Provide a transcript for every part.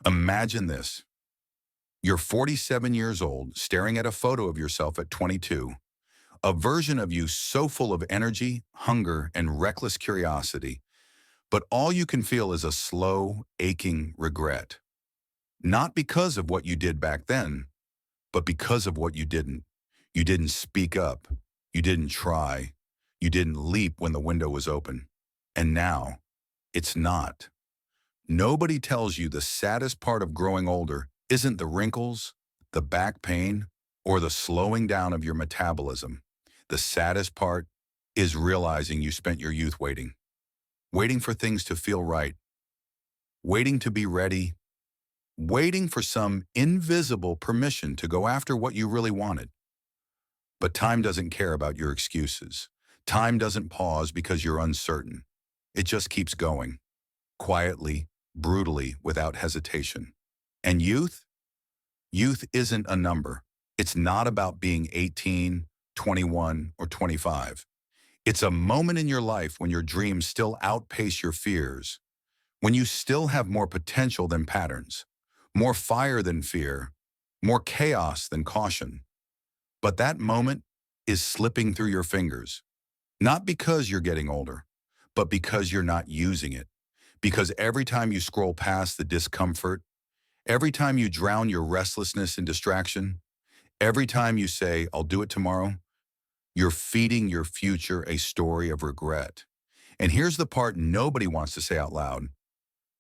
Imagine this. You're 47 years old, staring at a photo of yourself at 22, a version of you so full of energy, hunger, and reckless curiosity, but all you can feel is a slow, aching regret. Not because of what you did back then, but because of what you didn't. You didn't speak up. You didn't try. You didn't leap when the window was open. And now, it's not. Nobody tells you the saddest part of growing older isn't the wrinkles, the back pain, or the slowing down of your metabolism. The saddest part is realizing you spent your youth waiting, waiting for things to feel right, waiting to be ready, waiting for some invisible permission to go after what you really wanted. But time doesn't care about your excuses. Time doesn't pause because you're uncertain. It just keeps going, quietly, brutally, without hesitation. And youth? Youth isn't a number. It's not about being 18, 21, or 25. It's a moment in your life when your dreams still outpace your fears, when you still have more potential than patterns, more fire than fear, more chaos than caution. But that moment is slipping through your fingers, not because you're getting older, but because you're not using it. Because every time you scroll past the discomfort, every time you drown your restlessness in distraction, every time you say, I'll do it tomorrow, you're feeding your future a story of regret. And here's the part nobody wants to say out loud.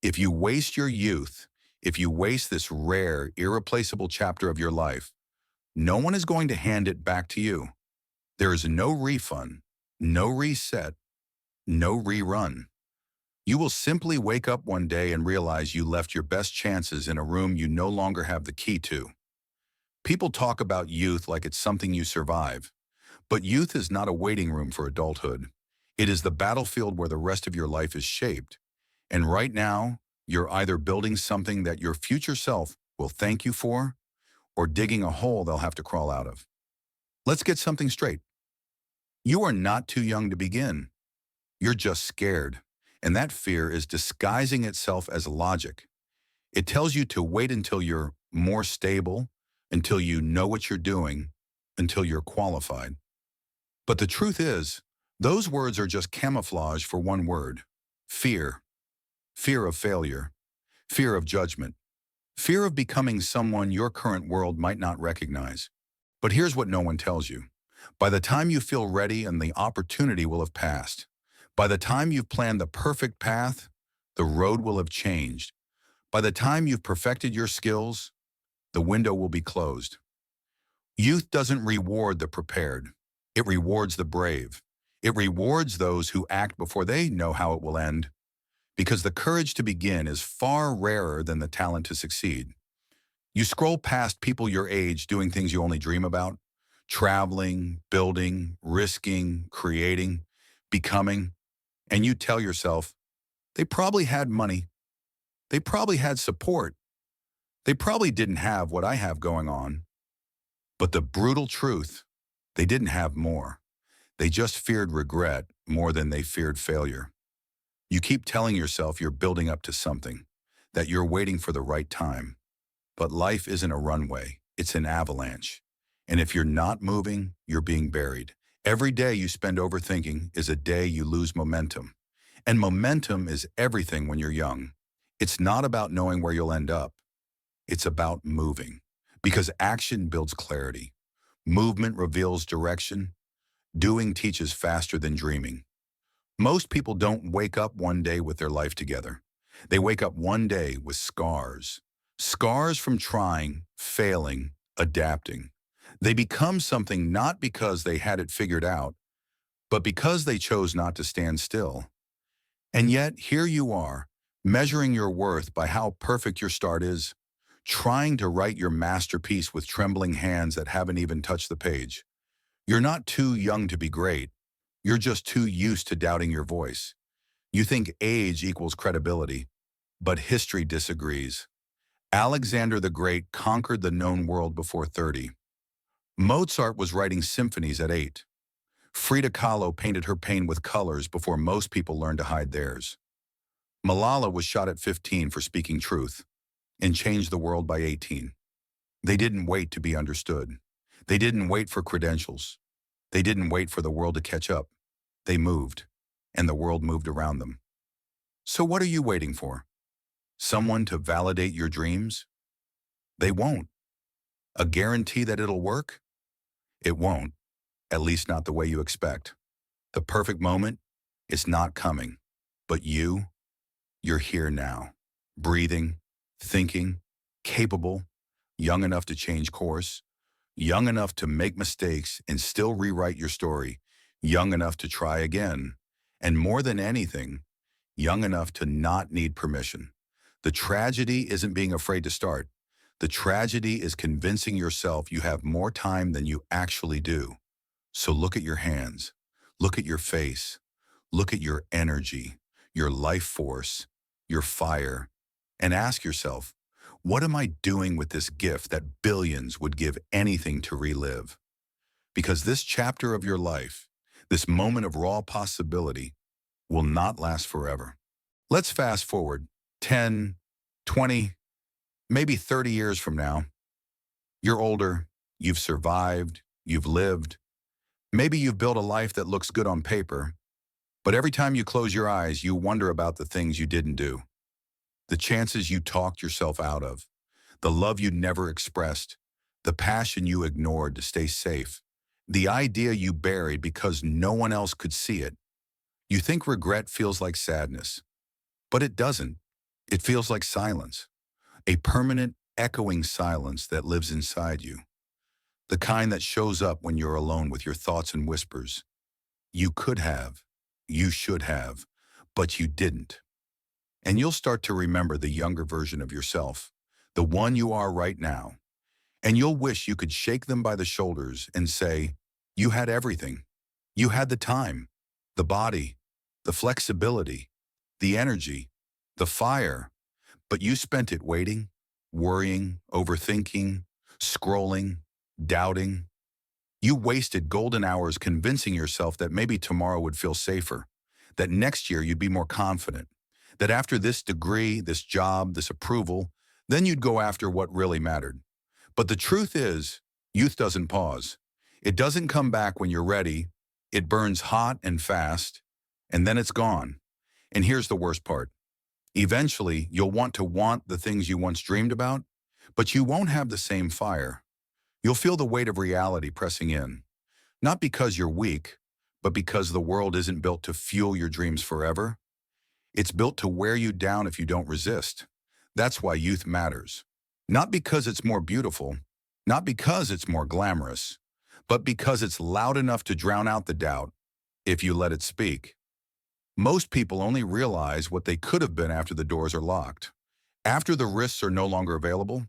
If you waste your youth, if you waste this rare, irreplaceable chapter of your life, no one is going to hand it back to you. There is no refund, no reset, no rerun. You will simply wake up one day and realize you left your best chances in a room you no longer have the key to. People talk about youth like it's something you survive, but youth is not a waiting room for adulthood. It is the battlefield where the rest of your life is shaped. And right now, you're either building something that your future self will thank you for, or digging a hole they'll have to crawl out of. Let's get something straight. You are not too young to begin. You're just scared. And that fear is disguising itself as logic. It tells you to wait until you're more stable, until you know what you're doing, until you're qualified. But the truth is, those words are just camouflage for one word: fear. Fear of failure, fear of judgment, fear of becoming someone your current world might not recognize. But here's what no one tells you. By the time you feel ready and the opportunity will have passed, by the time you've planned the perfect path, the road will have changed. By the time you've perfected your skills, the window will be closed. Youth doesn't reward the prepared. It rewards the brave. It rewards those who act before they know how it will end. Because the courage to begin is far rarer than the talent to succeed. You scroll past people your age doing things you only dream about, traveling, building, risking, creating, becoming, and you tell yourself, they probably had money. They probably had support. They probably didn't have what I have going on. But the brutal truth, they didn't have more. They just feared regret more than they feared failure. You keep telling yourself you're building up to something, that you're waiting for the right time. But life isn't a runway, it's an avalanche. And if you're not moving, you're being buried. Every day you spend overthinking is a day you lose momentum. And momentum is everything when you're young. It's not about knowing where you'll end up. It's about moving. Because action builds clarity. Movement reveals direction. Doing teaches faster than dreaming. Most people don't wake up one day with their life together. They wake up one day with scars. Scars from trying, failing, adapting. They become something not because they had it figured out, but because they chose not to stand still. And yet, here you are, measuring your worth by how perfect your start is, trying to write your masterpiece with trembling hands that haven't even touched the page. You're not too young to be great. You're just too used to doubting your voice. You think age equals credibility, but history disagrees. Alexander the Great conquered the known world before 30. Mozart was writing symphonies at 8. Frida Kahlo painted her pain with colors before most people learned to hide theirs. Malala was shot at 15 for speaking truth. and change the world by 18. They didn't wait to be understood. They didn't wait for credentials. They didn't wait for the world to catch up. They moved, and the world moved around them. So what are you waiting for? Someone to validate your dreams? They won't. A guarantee that it'll work? It won't, at least not the way you expect. The perfect moment is not coming, but you're here now, breathing, thinking, capable, young enough to change course, young enough to make mistakes and still rewrite your story, young enough to try again, and more than anything, young enough to not need permission. The tragedy isn't being afraid to start. The tragedy is convincing yourself you have more time than you actually do. So look at your hands, look at your face, look at your energy, your life force, your fire, and ask yourself, what am I doing with this gift that billions would give anything to relive? Because this chapter of your life, this moment of raw possibility, will not last forever. Let's fast forward 10, 20, maybe 30 years from now. You're older, you've survived, you've lived. Maybe you've built a life that looks good on paper, but every time you close your eyes, you wonder about the things you didn't do, the chances you talked yourself out of, the love you never expressed, the passion you ignored to stay safe, the idea you buried because no one else could see it. You think regret feels like sadness, but it doesn't. It feels like silence, a permanent, echoing silence that lives inside you, the kind that shows up when you're alone with your thoughts and whispers. You could have, you should have, but you didn't. And you'll start to remember the younger version of yourself, the one you are right now. And you'll wish you could shake them by the shoulders and say, you had everything. You had the time, the body, the flexibility, the energy, the fire, but you spent it waiting, worrying, overthinking, scrolling, doubting. You wasted golden hours convincing yourself that maybe tomorrow would feel safer, that next year you'd be more confident, that after this degree, this job, this approval, then you'd go after what really mattered. But the truth is, youth doesn't pause. It doesn't come back when you're ready. It burns hot and fast, and then it's gone. And here's the worst part. Eventually, you'll want the things you once dreamed about, but you won't have the same fire. You'll feel the weight of reality pressing in, not because you're weak, but because the world isn't built to fuel your dreams forever. It's built to wear you down if you don't resist. That's why youth matters. Not because it's more beautiful, not because it's more glamorous, but because it's loud enough to drown out the doubt if you let it speak. Most people only realize what they could have been after the doors are locked, after the risks are no longer available,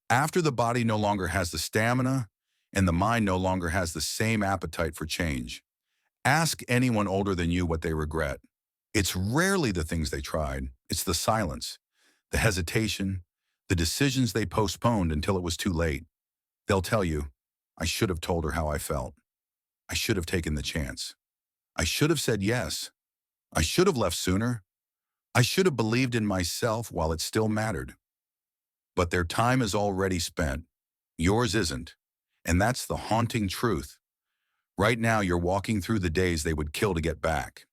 after the body no longer has the stamina and the mind no longer has the same appetite for change. Ask anyone older than you what they regret. It's rarely the things they tried. It's the silence, the hesitation, the decisions they postponed until it was too late. They'll tell you, I should have told her how I felt. I should have taken the chance. I should have said yes. I should have left sooner. I should have believed in myself while it still mattered. But their time is already spent. Yours isn't. And that's the haunting truth. Right now, you're walking through the days they would kill to get back.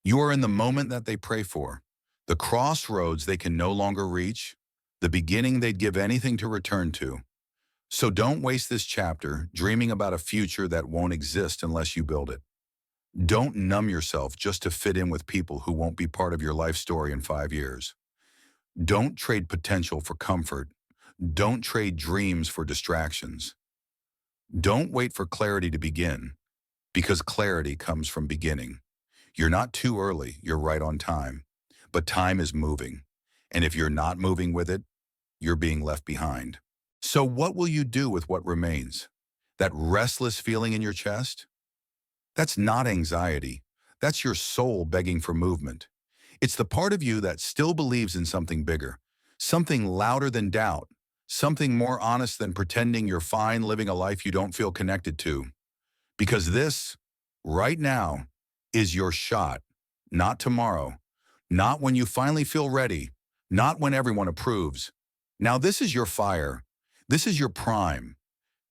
You are in the moment that they pray for, the crossroads they can no longer reach, the beginning they'd give anything to return to. So don't waste this chapter dreaming about a future that won't exist unless you build it. Don't numb yourself just to fit in with people who won't be part of your life story in 5 years. Don't trade potential for comfort. Don't trade dreams for distractions. Don't wait for clarity to begin, because clarity comes from beginning. You're not too early, you're right on time. But time is moving, and if you're not moving with it, you're being left behind. So what will you do with what remains? That restless feeling in your chest? That's not anxiety. That's your soul begging for movement. It's the part of you that still believes in something bigger, something louder than doubt, something more honest than pretending you're fine living a life you don't feel connected to. Because this, right now, is your shot, not tomorrow, not when you finally feel ready, not when everyone approves, Now this is your fire. This is your prime.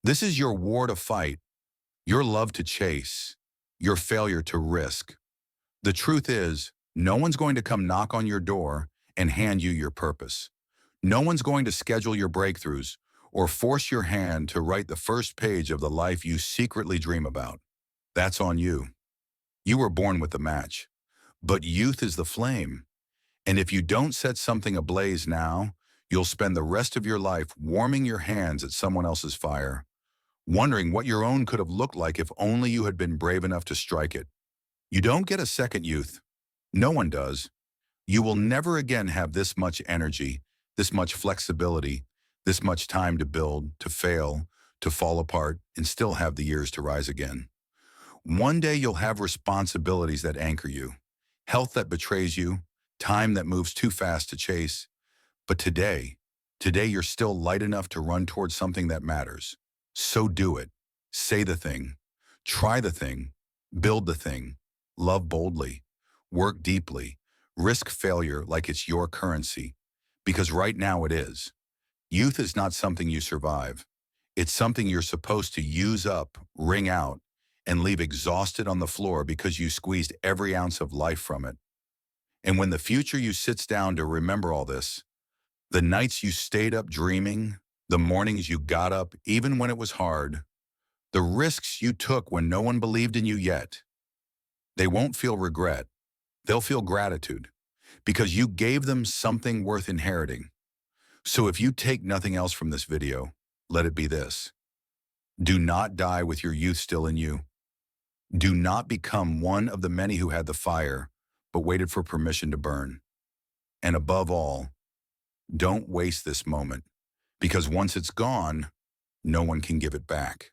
This is your war to fight, your love to chase, your failure to risk. The truth is, no one's going to come knock on your door and hand you your purpose. No one's going to schedule your breakthroughs or force your hand to write the first page of the life you secretly dream about. That's on you. You were born with the match. But youth is the flame. And if you don't set something ablaze now, you'll spend the rest of your life warming your hands at someone else's fire, wondering what your own could have looked like if only you had been brave enough to strike it. You don't get a second youth. No one does. You will never again have this much energy, this much flexibility, this much time to build, to fail, to fall apart, and still have the years to rise again. One day you'll have responsibilities that anchor you, health that betrays you, time that moves too fast to chase. But today you're still light enough to run towards something that matters. So do it. Say the thing. Try the thing. Build the thing. Love boldly. Work deeply. Risk failure like it's your currency. Because right now it is. Youth is not something you survive. It's something you're supposed to use up, wring out, and leave exhausted on the floor because you squeezed every ounce of life from it. And when the future you sits down to remember all this, the nights you stayed up dreaming, the mornings you got up even when it was hard, the risks you took when no one believed in you yet, they won't feel regret. They'll feel gratitude because you gave them something worth inheriting. So if you take nothing else from this video, let it be this. Do not die with your youth still in you. Do not become one of the many who had the fire, but waited for permission to burn. And above all, don't waste this moment, because once it's gone, no one can give it back.